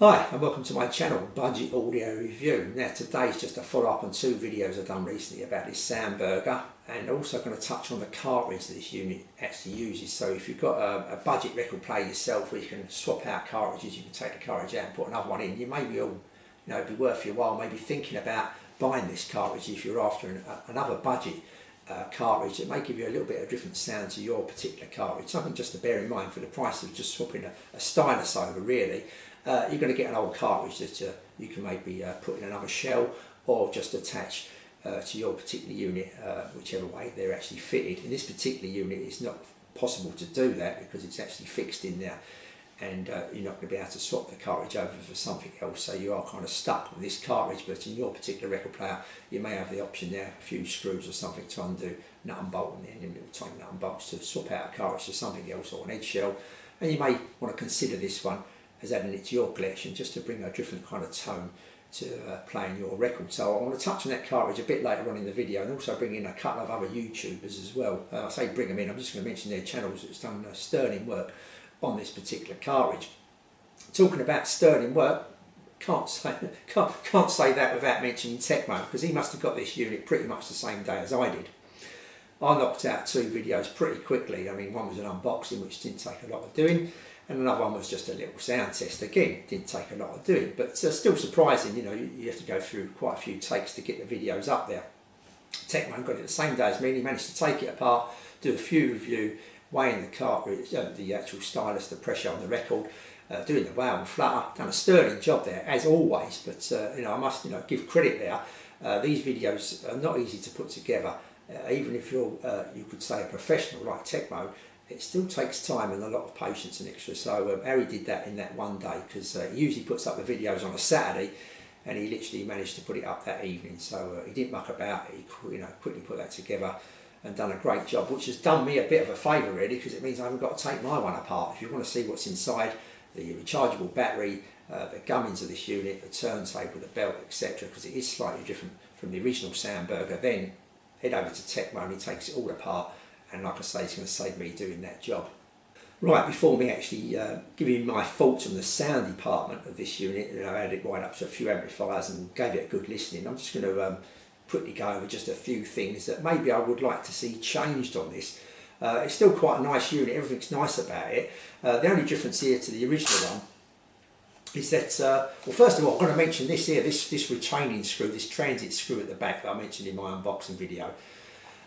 Hi and welcome to my channel, Budget Audio Review. Now today's just a follow-up on two videos I've done recently about this Soundburger, and also going to touch on the cartridge that this unit actually uses. So if you've got a budget record player yourself where you can swap out cartridges, you can take the cartridge out and put another one in, you may be all, it'd be worth your while maybe thinking about buying this cartridge if you're after another budget cartridge that may give you a little bit of different sound to your particular cartridge. Something just to bear in mind for the price of just swapping a stylus over really. You're going to get an old cartridge that you can maybe put in another shell or just attach to your particular unit, whichever way they're actually fitted. In this particular unit it's not possible to do that because it's actually fixed in there, and you're not going to be able to swap the cartridge over for something else, so you are kind of stuck with this cartridge. But in your particular record player you may have the option there, a few screws or something to undo, nut and bolt on the end, and little tiny nut and bolts to swap out a cartridge to something else or an eggshell. And you may want to consider this one as adding it to your collection just to bring a different kind of tone to playing your record. So I want to touch on that cartridge a bit later on in the video, and also bring in a couple of other YouTubers as well. I say bring them in, I'm just going to mention their channels that's done sterling work on this particular cartridge. Talking about sterling work, can't say that without mentioning Technica, because he must have got this unit pretty much the same day as I did. I knocked out two videos pretty quickly. I mean, one was an unboxing which didn't take a lot of doing, and another one was just a little sound test. Again, didn't take a lot of doing, but still surprising. You have to go through quite a few takes to get the videos up there. Technica got it the same day as me, and he managed to take it apart, do a few review, weighing the cartridge, the actual stylus, the pressure on the record, doing the wow and flutter. Done a sterling job there as always. But I must give credit there. These videos are not easy to put together. Even if you're you could say a professional like Technica, it still takes time and a lot of patience and extra. So Harry did that in that one day, because he usually puts up the videos on a Saturday, and he literally managed to put it up that evening. So he didn't muck about. He quickly put that together and done a great job, which has done me a bit of a favour really, because it means I haven't got to take my one apart. If you want to see what's inside, the rechargeable battery, the gummins of this unit, the turntable, the belt, etc., because it is slightly different from the original Soundburger, then head over to Technica and he takes it all apart. And like I say, it's going to save me doing that job. Right, before me actually giving you my thoughts on the sound department of this unit, I had it right up to a few amplifiers and gave it a good listening. I'm just going to quickly go over just a few things that maybe I would like to see changed on this. It's still quite a nice unit, everything's nice about it. The only difference here to the original one is that, well, first of all, I'm going to mention this here, this retaining screw, this transit screw at the back that I mentioned in my unboxing video.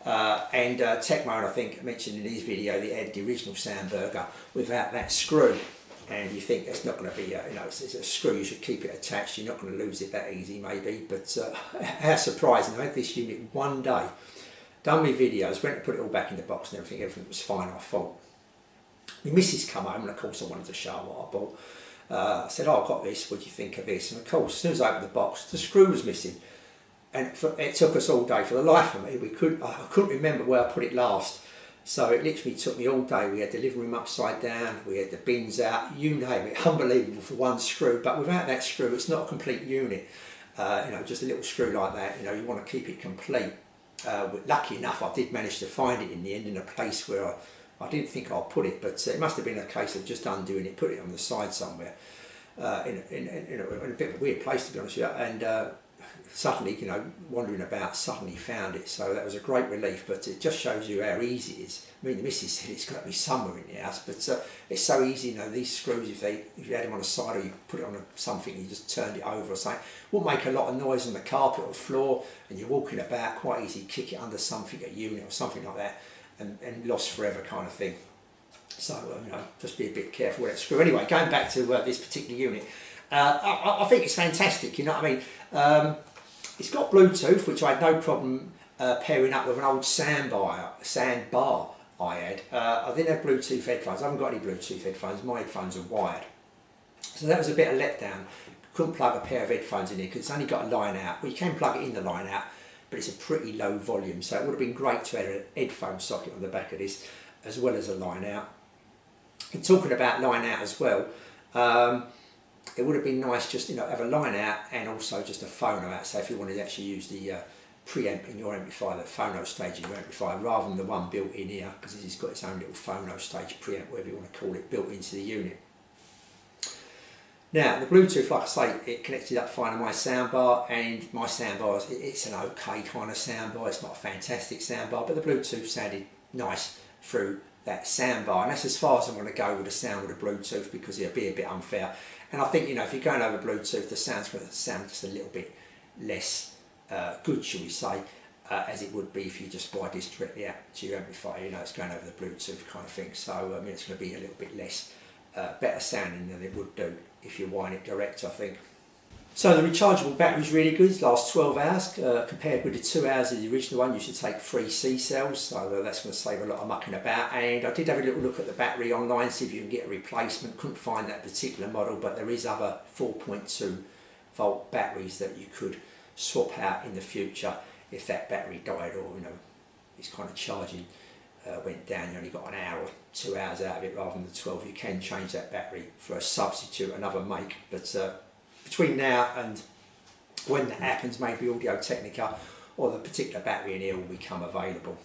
And Technica, I think, mentioned in his video that he had the original Soundburger without that screw. And you think that's not going to be, it's a screw, you should keep it attached, you're not going to lose it that easy maybe. But how surprising, I had this unit one day, done my videos, went to put it all back in the box and everything was fine, I thought. My missus come home, and of course I wanted to show her what I bought. I said, oh, I've got this, what do you think of this? And of course, as soon as I opened the box, the screw was missing. And it took us all day. For the life of me, I couldn't remember where I put it last. So it literally took me all day. We had the living room upside down, we had the bins out, you name it. Unbelievable for one screw. But without that screw, it's not a complete unit. Just a little screw like that, you want to keep it complete. Lucky enough, I did manage to find it in the end in a place where I didn't think I'd put it, but it must have been a case of just undoing it, put it on the side somewhere, in a bit of a weird place, to be honest with you. And suddenly, wandering about, suddenly found it. So that was a great relief, but it just shows you how easy it is. I mean, the missus said it's got to be somewhere in the house, but it's so easy. These screws, if you had them on the side or you put it on something, you just turned it over or something, won't make a lot of noise on the carpet or floor, and you're walking about, quite easy, kick it under something, a unit or something like that, and lost forever kind of thing. So, just be a bit careful with that screw. Anyway, going back to this particular unit, I think it's fantastic, you know what I mean? It's got Bluetooth, which I had no problem pairing up with an old soundbar I had. I didn't have Bluetooth headphones. I haven't got any Bluetooth headphones. My headphones are wired. So that was a bit of letdown. Couldn't plug a pair of headphones in here because it's only got a line out. Well, you can plug it in the line out, but it's a pretty low volume. So it would have been great to have a headphone socket on the back of this, as well as a line out. And talking about line out as well, it would have been nice just have a line out and also just a phono out. So if you wanted to actually use the preamp in your amplifier, the phono stage in your amplifier, rather than the one built in here, because this has got its own little phono stage preamp, whatever you want to call it, built into the unit. Now the Bluetooth, like I say, it connected up fine to my soundbar, and my soundbar, it's an okay kind of soundbar. It's not a fantastic soundbar, but the Bluetooth sounded nice through that soundbar, and that's as far as I'm going to go with the sound with the Bluetooth, because it'll be a bit unfair. And I think, you know, if you're going over Bluetooth, the sound's going to sound just a little bit less good, shall we say, as it would be if you just buy this directly out to your amplifier. You know, it's going over the Bluetooth kind of thing, so I mean, it's going to be a little bit less better sounding than it would do if you wind it direct, I think. So the rechargeable battery is really good. It lasts 12 hours compared with the 2 hours of the original one. You should take 3 C cells, so that's going to save a lot of mucking about. And I did have a little look at the battery online, see if you can get a replacement. Couldn't find that particular model, but there is other 4.2 volt batteries that you could swap out in the future if that battery died, or, you know, it's kind of charging went down, you only got an hour or 2 hours out of it rather than the 12. You can change that battery for a substitute, another make, but between now and when that happens, maybe Audio Technica or the particular battery in here will become available.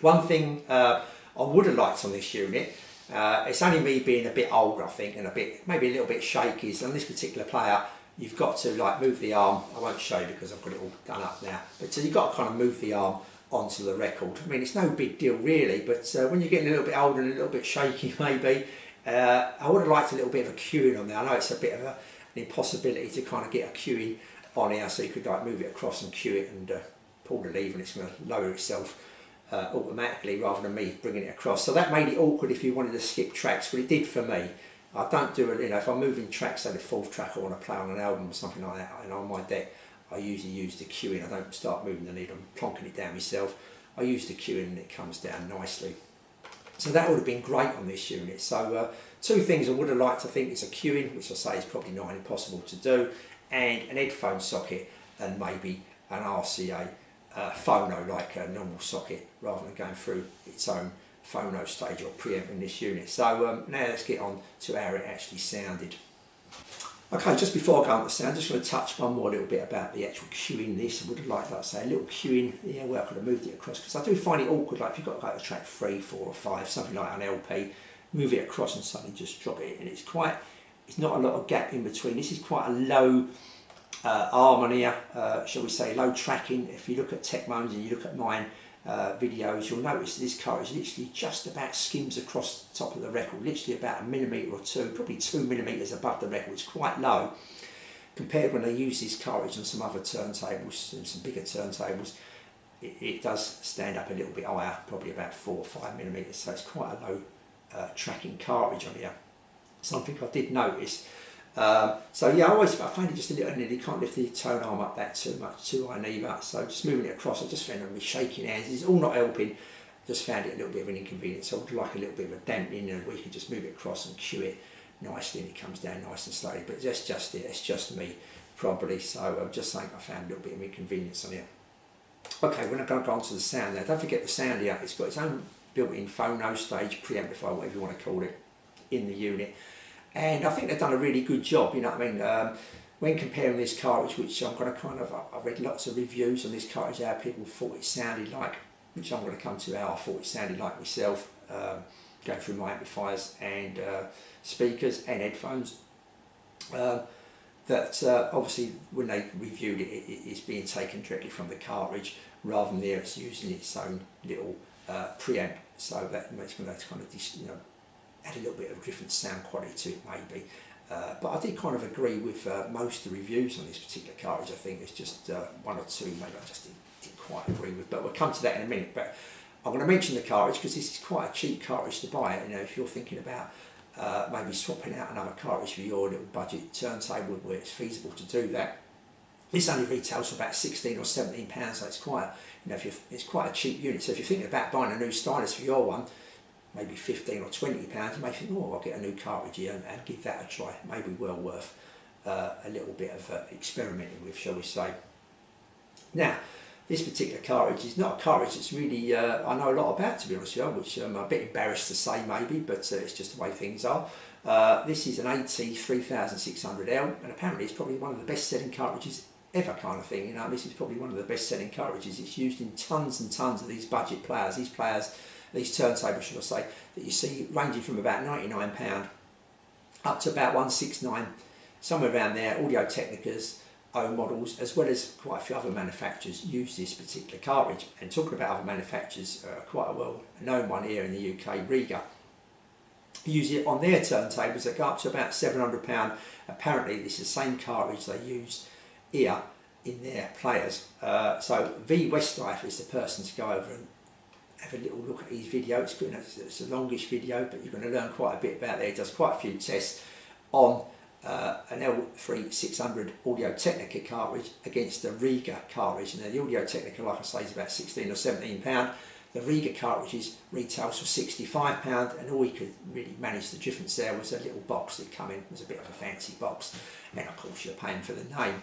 One thing I would have liked on this unit, it's only me being a bit old, I think, and maybe a little bit shaky, is on this particular player you've got to like move the arm. I won't show you because I've got it all done up now, but so you've got to kind of move the arm onto the record. I mean, it's no big deal really, but when you're getting a little bit older and a little bit shaky maybe, I would have liked a little bit of a cueing on there. I know it's a bit of an impossibility to kind of get a cueing on here, so you could like move it across and cue it and pull the lever and it's going to lower itself automatically rather than me bringing it across. So that made it awkward if you wanted to skip tracks, but it did for me. I don't do it, you know, if I'm moving tracks, say the 4th track I want to play on an album or something like that, and on my deck I usually use the cueing. I don't start moving the needle and plonking it down myself. I use the cueing and it comes down nicely. So that would have been great on this unit. So 2 things I would have liked, I think, is a cueing, which I say is probably not impossible to do, and an headphone socket, and maybe an RCA phono, like a normal socket, rather than going through its own phono stage or preamp in this unit. So now let's get on to how it actually sounded. Okay, just before I go on to sound, I'm just going to touch one more little bit about the actual cueing this. I would have liked, like I say, a little cueing here where I could have moved it across, because I do find it awkward, like if you've got to go to track 3, 4 or 5, something like an LP, move it across and suddenly just drop it, and it's not a lot of gap in between. This is quite a low harmony, shall we say, low tracking. If you look at Tech Moans and you look at mine videos, you'll notice this cartridge literally just about skims across the top of the record, literally about 1 millimetre or 2, probably 2 millimetres above the record. It's quite low compared when they use this cartridge on some other turntables, and some bigger turntables. It does stand up a little bit higher, probably about 4 or 5 millimetres, so it's quite a low tracking cartridge on here. Something I did notice. So yeah, I find it just a little, and you can't lift the tone arm up that too much, too high neither. So just moving it across, I just found it with shaking hands. It's all not helping. Just found it a little bit of an inconvenience. So I would like a little bit of a dampening, and we could just move it across and cue it nicely, and it comes down nice and slowly. But that's just it. It's just me, probably. So I'm just saying I found a little bit of inconvenience on here. Okay, we're going to go on to the sound now. Don't forget the sound here. It's got its own built-in phono stage preamplifier, whatever you want to call it, in the unit. And I think they've done a really good job, you know what I mean, when comparing this cartridge, which I'm going to I've read lots of reviews on this cartridge, how people thought it sounded like, which I'm going to come to how I thought it sounded like myself, going through my amplifiers and speakers and headphones, that obviously when they reviewed it, it's being taken directly from the cartridge rather than there it's using its own little preamp, so that makes me kind of, you know, add a little bit of different sound quality to it maybe. But I did kind of agree with most of the reviews on this particular cartridge. I think there's just 1 or 2 maybe I just didn't quite agree with, but we'll come to that in a minute. But I'm going to mention the cartridge because this is quite a cheap cartridge to buy. You know, if you're thinking about maybe swapping out another cartridge for your little budget turntable where it's feasible to do that, this only retails for about £16 or £17, so it's quite, you know, it's quite a cheap unit. So if you're thinking about buying a new stylus for your one, maybe £15 or £20, you may think, oh, I'll get a new cartridge here and give that a try. Maybe well worth a little bit of experimenting with, shall we say. Now, this particular cartridge is not a cartridge that's really I know a lot about, to be honest with you, which I'm a bit embarrassed to say maybe, but it's just the way things are. This is an AT3600L, and apparently it's probably one of the best-selling cartridges ever, kind of thing. You know, this is probably one of the best-selling cartridges. It's used in tons and tons of these budget players. These turntables, should I say, that you see ranging from about £99 up to about 169, somewhere around there. Audio Technica's own models, as well as quite a few other manufacturers, use this particular cartridge. And talking about other manufacturers, quite a well-known one here in the UK, Riga, use it on their turntables that go up to about £700. Apparently this is the same cartridge they use here in their players. So V Westlife is the person to go over and have a little look at his video. It's a longish video, but you're going to learn quite a bit about there. He does quite a few tests on an L3600 Audio Technica cartridge against the Riga cartridge. Now the Audio Technica, like I say, is about £16 or £17. The Riga cartridges retails for £65, and all he could really manage the difference there was a little box that come in. It was a bit of a fancy box, and of course you're paying for the name.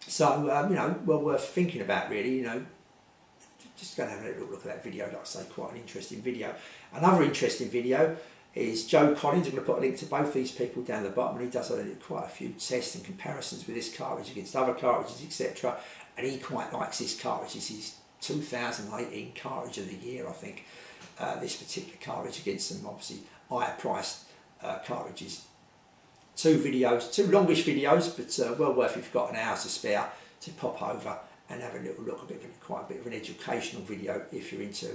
So you know, well worth thinking about really. You know, just go and have a little look at that video. Like I say, quite an interesting video. Another interesting video is Joe Collins. I'm going to put a link to both these people down the bottom, and he does quite a few tests and comparisons with this cartridge against other cartridges, etc. And he quite likes this cartridge. This is 2018 cartridge of the year, I think. This particular cartridge against some obviously higher priced cartridges. Two longish videos, but well worth if you've got an hour to spare to pop over and have a little look. Quite a bit of an educational video if you're into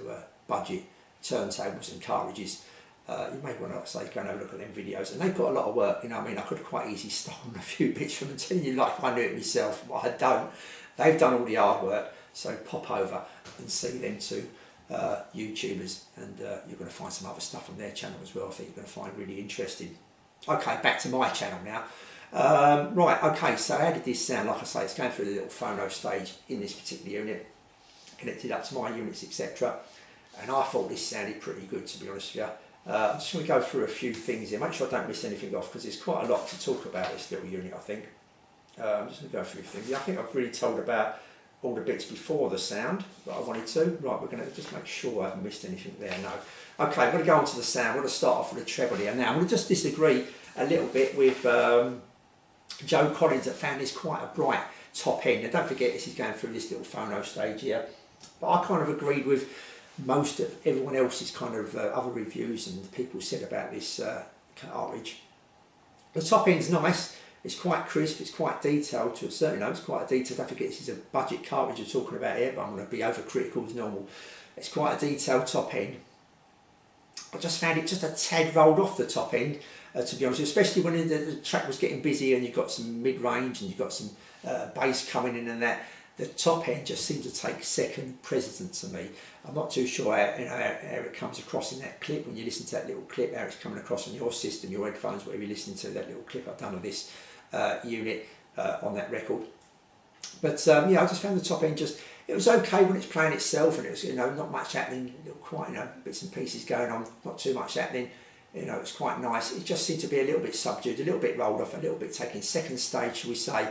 budget turntables and cartridges. You may want to, like I say, go and have a look at them videos, and they put a lot of work. You know, I mean, I could have quite easily stolen a few bits from them, telling you like I knew it myself, but I don't. They've done all the hard work. So pop over and see them two YouTubers, and you're going to find some other stuff on their channel as well. I think you're going to find really interesting. Okay, back to my channel now. Right, okay, so how did this sound? Like I say, it's going through the little phono stage in this particular unit, connected up to my units, etc. And I thought this sounded pretty good, to be honest with you. I'm just going to go through a few things here, make sure I don't miss anything off, because there's quite a lot to talk about this little unit, I think. I'm just going to go through things. Yeah, I think I've really told about all the bits before the sound that I wanted to. Right, we're going to just make sure I haven't missed anything there. No. Okay, I'm going to go on to the sound. I'm going to start off with a treble here. Now, I'm going to just disagree a little bit with Joe Collins, that found this quite a bright top end. Now, don't forget, this is going through this little phono stage here. But I kind of agreed with most of everyone else's kind of other reviews and people said about this cartridge. The top end's nice. It's quite crisp, it's quite detailed to a certain note, it's quite a detailed. Don't forget, this is a budget cartridge you're talking about here, but I'm going to be overcritical as normal. It's quite a detailed top end. I just found it just a tad rolled off the top end, to be honest, especially when the track was getting busy and you've got some mid-range and you've got some bass coming in and that. The top end just seemed to take second precedence to me. I'm not too sure how it comes across in that clip, when you listen to that little clip, how it's coming across on your system, your headphones, whatever you're listening to, that little clip I've done of this unit on that record. But yeah, I just found the top end it was okay when it's playing itself, and it was, you know, not much happening, quite, you know, bits and pieces going on, not too much happening. You know, it's quite nice. It just seemed to be a little bit subdued, a little bit rolled off, a little bit taking second stage, shall we say.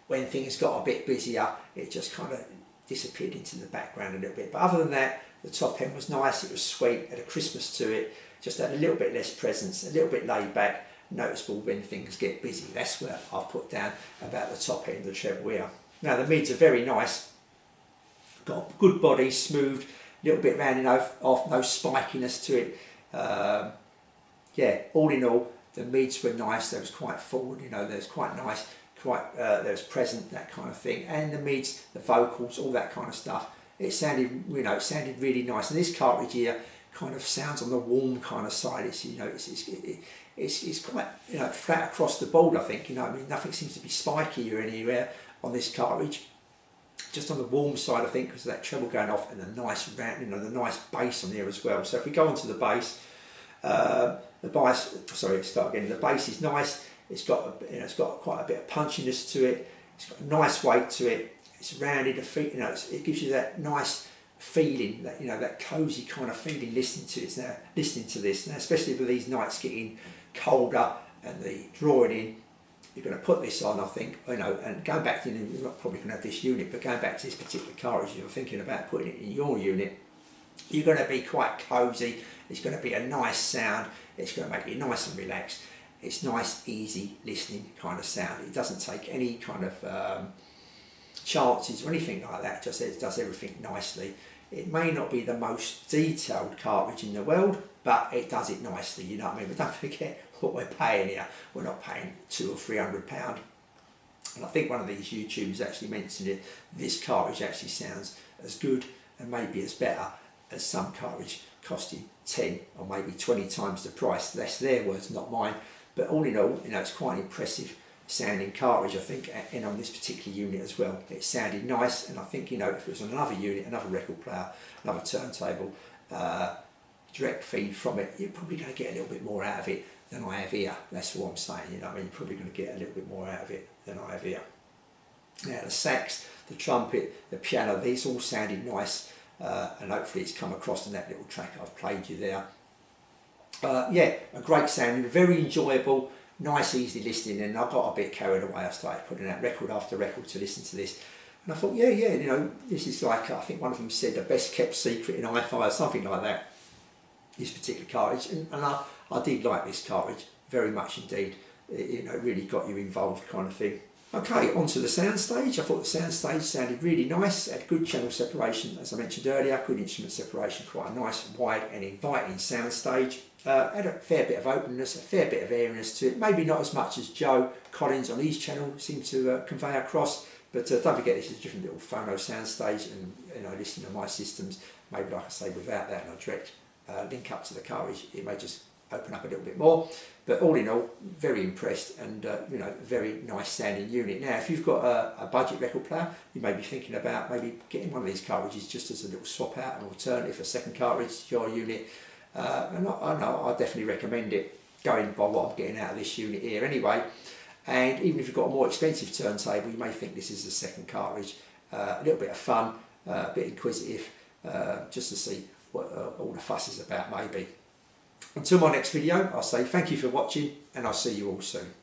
When things got a bit busier, it just kind of disappeared into the background a little bit. But other than that, the top end was nice, it was sweet, had a crispness to it, just had a little bit less presence, a little bit laid back, noticeable when things get busy. That's where I've put down about the top end of the treble here. Now the mids are very nice, got a good body, smooth, a little bit rounding off, no spikiness to it. Yeah, all in all, the mids were nice, they was quite forward, you know, they was quite nice. There was present, that kind of thing, and the mids, the vocals, all that kind of stuff. It sounded, you know, it sounded really nice. And this cartridge here kind of sounds on the warm kind of side. It's, you know, it's quite, you know, flat across the board, I think. You know, I mean, nothing seems to be spiky or anywhere on this cartridge. Just on the warm side, I think, because of that treble going off and the nice round, you know, the nice bass on there as well. So if we go on to the bass, the bass is nice. It's got, you know, it's got quite a bit of punchiness to it. It's got a nice weight to it. It's rounded, you know, it gives you that nice feeling, that, you know, that cosy kind of feeling listening to it. Now, listening to this, now, especially with these nights getting colder and the drawing in, you're going to put this on, I think, you know, and going back to, you know, you're not probably going to have this unit, but going back to this particular cartridge, you're thinking about putting it in your unit, you're going to be quite cosy. It's going to be a nice sound. It's going to make you nice and relaxed. It's nice, easy listening kind of sound. It doesn't take any kind of chances or anything like that. It does everything nicely. It may not be the most detailed cartridge in the world, but it does it nicely, you know what I mean? But don't forget what we're paying here. We're not paying £200 or £300. And I think one of these YouTubers actually mentioned it. This cartridge actually sounds as good and maybe as better as some cartridge costing 10 or maybe 20 times the price. That's their words, not mine. But all in all, you know, it's quite an impressive sounding cartridge, I think, and on this particular unit as well. It sounded nice, and I think, you know, if it was on another unit, another record player, another turntable, direct feed from it, you're probably going to get a little bit more out of it than I have here. That's what I'm saying, you know what I mean? You're probably going to get a little bit more out of it than I have here. Now the sax, the trumpet, the piano, these all sounded nice, and hopefully it's come across in that little track I've played you there. Yeah, a great sounding, very enjoyable, nice easy listening, and I got a bit carried away. I started putting out record after record to listen to this, and I thought, yeah, you know, this is like, I think one of them said, the best kept secret in hi-fi or something like that, this particular cartridge, and I did like this cartridge very much indeed. You know, really got you involved kind of thing. Okay, on to the Soundstage. I thought the Soundstage sounded really nice, had good channel separation, as I mentioned earlier, good instrument separation, quite a nice, wide and inviting Soundstage. Had a fair bit of openness, a fair bit of airiness to it, maybe not as much as Joe Collins on his channel seemed to convey across, but don't forget this is a different little phono Soundstage, and you know, listening to my systems, maybe like I say, without that and a direct link up to the cartridge, it may just open up a little bit more. But all in all, very impressed, and you know, very nice sounding unit. Now if you've got a budget record player, you may be thinking about maybe getting one of these cartridges just as a little swap out, an alternative, a second cartridge to your unit, and I definitely recommend it, going by what I'm getting out of this unit here anyway. And even if you've got a more expensive turntable, you may think this is the second cartridge. A little bit of fun, a bit inquisitive, just to see what all the fuss is about maybe. Until my next video, I'll say thank you for watching, and I'll see you all soon.